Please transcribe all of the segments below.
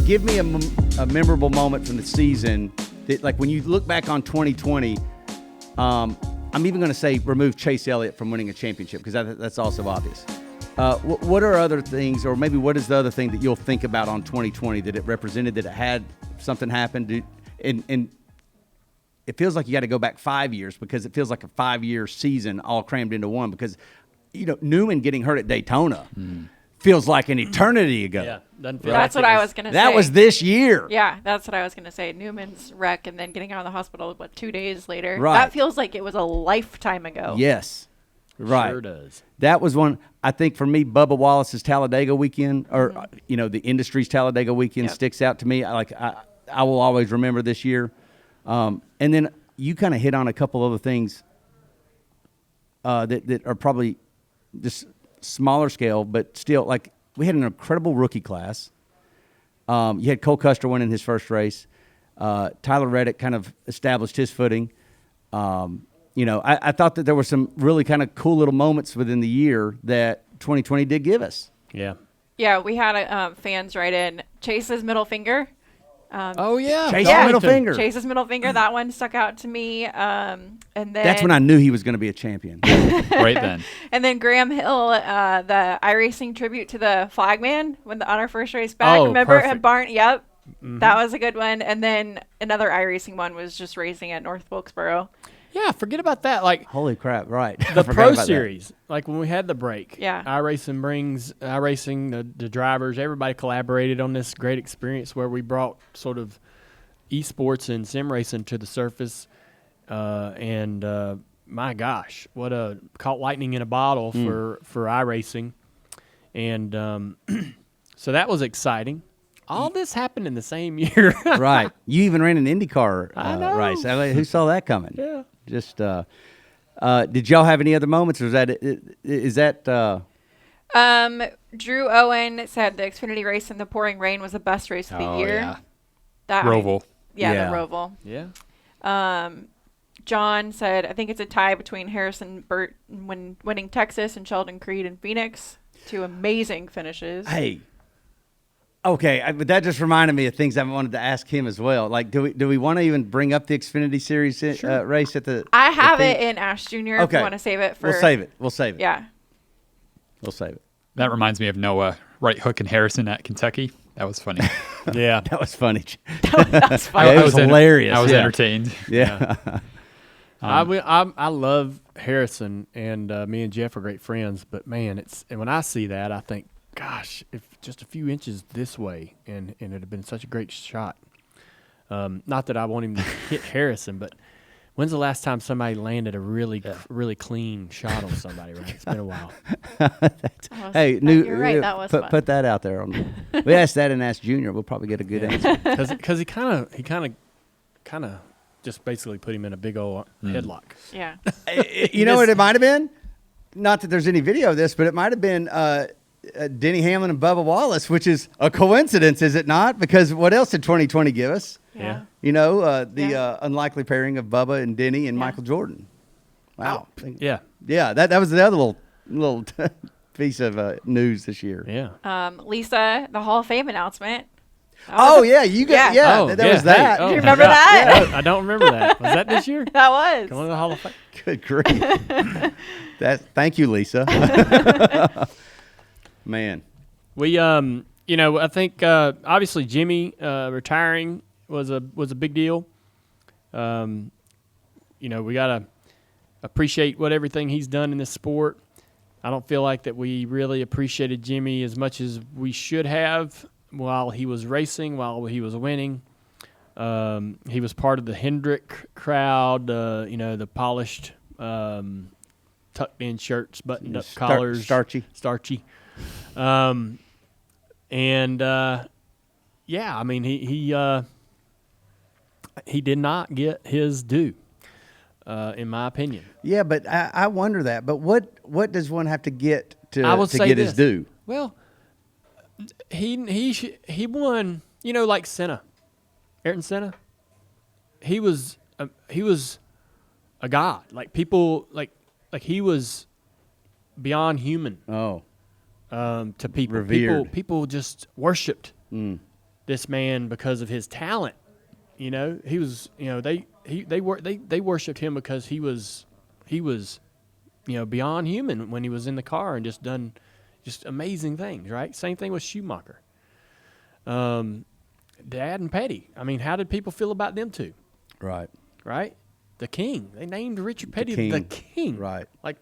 give me a memorable moment from the season that, like, when you look back on 2020, I'm even going to say remove Chase Elliott from winning a championship because that's also obvious. What are other things, or maybe what is the other thing that you'll think about on 2020 that it represented, that it had something happen? And it feels like you got to go back 5 years because it feels like a 5-year season all crammed into one because, Newman getting hurt at Daytona feels like an eternity ago. Yeah, that's what I was going to say. That was this year. Yeah, that's what I was going to say. Newman's wreck and then getting out of the hospital, 2 days later? Right. That feels like it was a lifetime ago. Yes. Right. Sure does. That was one, I think, for me, Bubba Wallace's Talladega weekend, or, the industry's Talladega weekend sticks out to me. I will always remember this year. And then you kind of hit on a couple other things that are probably just smaller scale, but still, like, we had an incredible rookie class. You had Cole Custer winning his first race. Tyler Reddick kind of established his footing. I thought that there were some really kind of cool little moments within the year that 2020 did give us. Yeah. Yeah, we had fans write in Chase's middle finger. Chase's middle finger. Chase's middle finger. That one stuck out to me. And then that's when I knew he was going to be a champion. Right then. And then Graham Hill, the iRacing tribute to the flagman on our first race back. Remember perfect. at Barn? Yep. Mm-hmm. That was a good one. And then another iRacing one was just racing at North Wilkesboro. Yeah, forget about that. Like, holy crap! Right, the Pro Series. Like when we had the break. Yeah, iRacing, the drivers, everybody collaborated on this great experience where we brought sort of esports and sim racing to the surface. And my gosh, what a caught lightning in a bottle for iRacing, and so that was exciting. All this happened in the same year. Right. You even ran an IndyCar race. Who saw that coming? Yeah. Just did y'all have any other moments, or is that Drew Owen said the Xfinity race in the pouring rain was the best race of the year. Yeah. That Roval. The Roval. Yeah. John said, I think it's a tie between Harrison and Burton winning Texas and Sheldon Creed in Phoenix. 2 amazing finishes. Hey. Okay, but that just reminded me of things I wanted to ask him as well. Like, do we want to even bring up the Xfinity Series race at the? I have it in Ash Jr. If you want to save it for. We'll save it. Yeah. We'll save it. That reminds me of Noah right hook and Harrison at Kentucky. That was funny. Yeah, that was funny. That was funny. It was hilarious. I was entertained. Yeah. I love Harrison, and me and Jeff are great friends. But man, and when I see that, I think, gosh, if just a few inches this way, and it had been such a great shot. Not that I want him to hit Harrison, but when's the last time somebody landed a really clean shot on somebody? Right, it's been a while. Hey, you're right. That was fun. Put that out there. We asked that and asked Junior. We'll probably get a good answer because he kind of just basically put him in a big old headlock. Yeah. You know what it might have been? Not that there's any video of this, but it might have been Denny Hamlin and Bubba Wallace, which is a coincidence, is it not? Because what else did 2020 give us? Yeah. The unlikely pairing of Bubba and Denny and Michael Jordan. Wow. Yeah. Yeah, that was the other little piece of news this year. Yeah. Lisa, the Hall of Fame announcement. You got that was that. Do you remember that? Yeah, I don't remember that. Was that this year? That was. Going to the Hall of Fame. Good grief. Thank you, Lisa. Man. We I think obviously Jimmie retiring was a big deal. We gotta appreciate everything he's done in this sport. I don't feel like that we really appreciated Jimmie as much as we should have while he was racing, while he was winning. He was part of the Hendrick crowd, the polished tucked in shirts, buttoned up collars, starchy. He did not get his due, in my opinion. Yeah, but I wonder that. But what does one have to get to get his due? Well, he won. Like Senna, Ayrton Senna. He was a god. Like people like he was beyond human. Oh. To people. Revered. People just worshipped this man because of his talent. You know, he was. You know, they worshipped him because he was, beyond human when he was in the car and just done just amazing things. Right. Same thing with Schumacher. Dad and Petty. I mean, how did people feel about them two? Right. Right. The King. They named Richard Petty the King. Right. Like.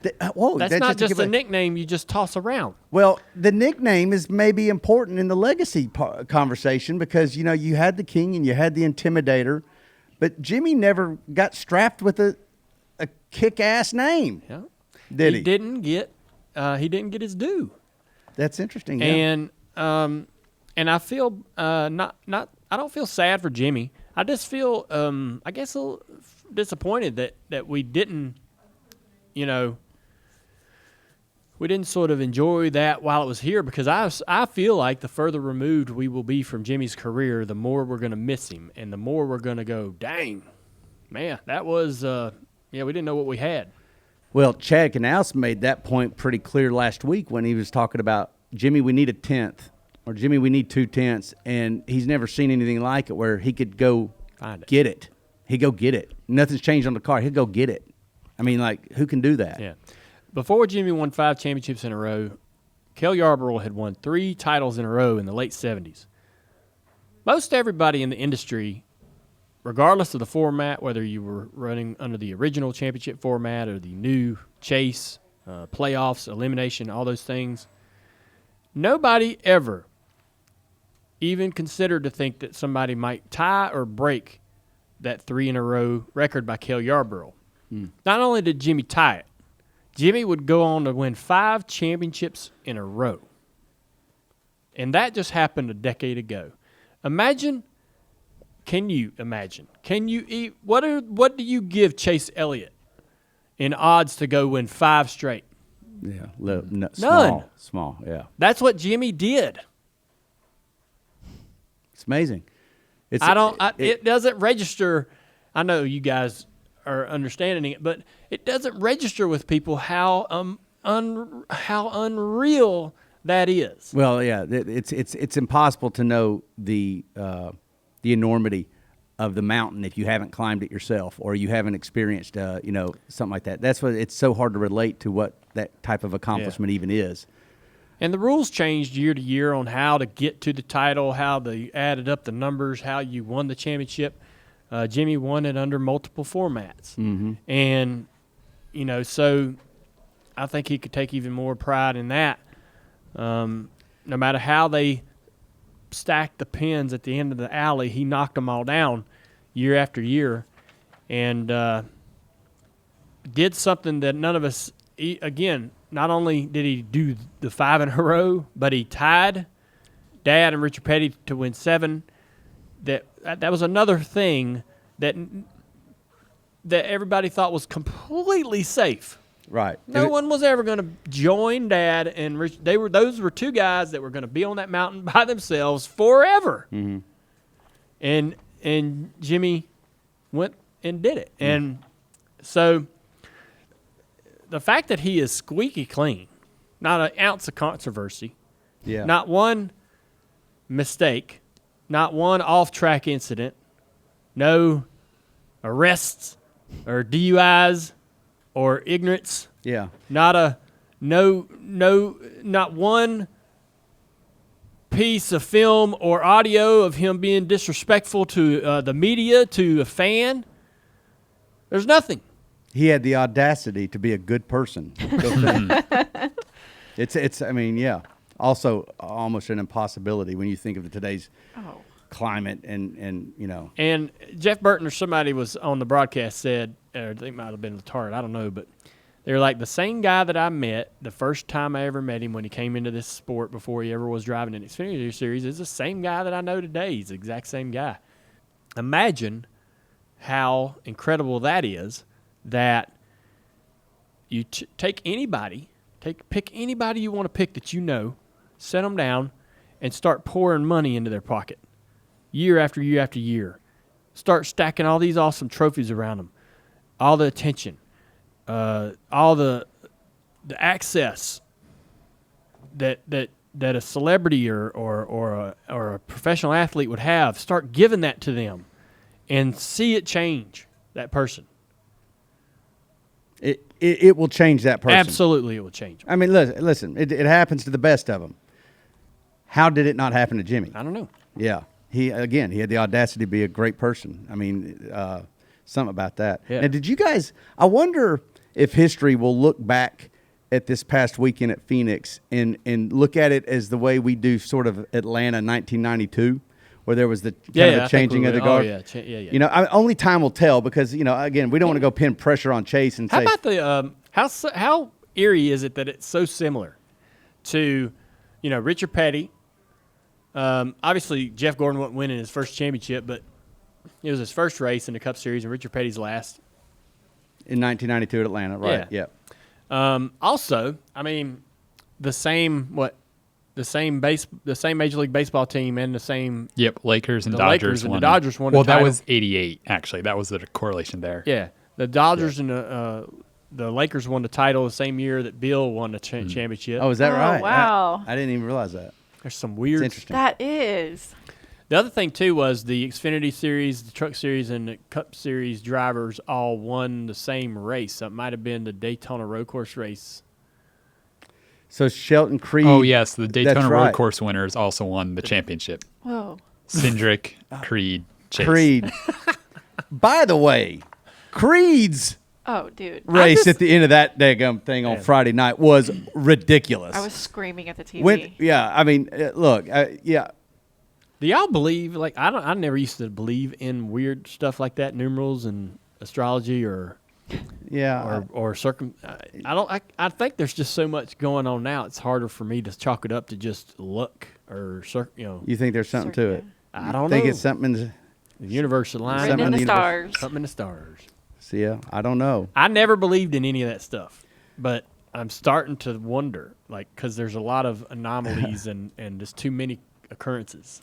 That's not just a nickname you just toss around. Well, the nickname is maybe important in the legacy conversation because, you had the King and you had the Intimidator, but Jimmie never got strapped with a kick-ass name. Yeah. Did he? He didn't get his due. That's interesting. Yeah. And I feel I don't feel sad for Jimmie. I just feel I guess a little disappointed that we didn't we didn't sort of enjoy that while it was here because I feel like the further removed we will be from Jimmie's career, the more we're going to miss him and the more we're going to go, dang, man, that was, we didn't know what we had. Well, Chad Knaus made that point pretty clear last week when he was talking about, Jimmie, we need a 10th, or Jimmie, we need 2 tenths, and he's never seen anything like it where he could go get it. He'd go get it. Nothing's changed on the car. He'd go get it. I mean, like, who can do that? Yeah. Before Jimmie won 5 championships in a row, Cale Yarborough had won 3 titles in a row in the late 70s. Most everybody in the industry, regardless of the format, whether you were running under the original championship format or the new chase, playoffs, elimination, all those things, nobody ever even considered to think that somebody might tie or break that 3-in-a-row record by Cale Yarborough. Not only did Jimmie tie it, Jimmie would go on to win 5 championships in a row. And that just happened a decade ago. Can you eat, what do you give Chase Elliott in odds to go win 5 straight? Yeah. None. Small, yeah. That's what Jimmie did. It's amazing. It doesn't register. I know you guys are understanding it, but it doesn't register with people how unreal that is. Well, yeah, it's impossible to know the enormity of the mountain if you haven't climbed it yourself or you haven't experienced something like that. That's what it's so hard to relate to what that type of accomplishment even is. And the rules changed year to year on how to get to the title, how they added up the numbers, how you won the championship. Jimmie won it under multiple formats. Mm-hmm. And, so I think he could take even more pride in that. No matter how they stacked the pins at the end of the alley, he knocked them all down year after year and did something that none of us, again, not only did he do the 5 in a row, but he tied Dad and Richard Petty to win 7. That was another thing that everybody thought was completely safe. Right. No one was ever going to join Dad and Rich. Those were 2 guys that were going to be on that mountain by themselves forever. Mm-hmm. And Jimmie went and did it. Mm-hmm. And so the fact that he is squeaky clean, not an ounce of controversy, not one mistake, not one off-track incident, no arrests or DUIs or ignorance. Yeah. Not one piece of film or audio of him being disrespectful to the media, to a fan. There's nothing. He had the audacity to be a good person. It's I mean, yeah. Also, almost an impossibility when you think of today's climate and. And Jeff Burton or somebody was on the broadcast said, or I think it might have been Latard, I don't know, but they were like, the same guy that I met the first time I ever met him when he came into this sport before he ever was driving an Xfinity Series is the same guy that I know today. He's the exact same guy. Imagine how incredible that is that you pick anybody you want to pick that you know, set them down, and start pouring money into their pocket year after year after year. Start stacking all these awesome trophies around them, all the attention, all the access that that a celebrity or a professional athlete would have, start giving that to them and see it change that person. It will change that person. Absolutely, it will change them. I mean, listen, it happens to the best of them. How did it not happen to Jimmie? I don't know. Yeah. He had the audacity to be a great person. I mean, something about that. Yeah. Now, did you guys, I wonder if history will look back at this past weekend at Phoenix and look at it as the way we do sort of Atlanta 1992, where there was the kind of the changing of the guard. Yeah. You know, only time will tell because, you know, again, we don't want to go pin pressure on Chase and How say. about the how eerie is it that it's so similar to, you know, Richard Petty? Obviously, Jeff Gordon wasn't winning his first championship, but it was his first race in the Cup Series, and Richard Petty's last. In 1992 at Atlanta, right? Yeah. Also, I mean, the same Major League Baseball team and the same. Yep, Lakers and the Dodgers Lakers and won. the Dodgers won. Well, the title. that was '88 actually. That was the correlation there. Yeah, the Dodgers and the Lakers won the title the same year that Bill won the championship. Oh, is that right? Wow. I didn't even realize that. There's some It's weird. interesting. That is. The other thing too was the Xfinity Series, the Truck Series, and the Cup Series drivers all won the same race. So it might have been the Daytona Road Course race. So Shelton Creed. Oh yes, the That's Daytona right. Road Course winners also won the championship. Whoa. Cindric, Creed, Chase. Creed. By the way, Creed's Oh, dude. race at the end of that daggum thing on Friday night was ridiculous. I was screaming at the TV. I mean, look, yeah. Do y'all believe? Like I never used to believe in weird stuff like that, numerals and astrology or circum. I think there's just so much going on now. It's harder for me to chalk it up to just luck or You think there's something to it? I don't think know. it's something in The universe aligned. Something in the universe. stars. Something in the stars. See, I don't know. I never believed in any of that stuff, but I'm starting to wonder, like, because there's a lot of anomalies and there's too many occurrences.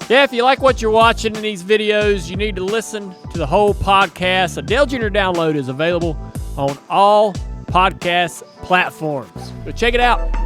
Yeah, if you like what you're watching in these videos, you need to listen to the whole podcast. A Dale Jr. download is available on all podcast platforms. Go check it out.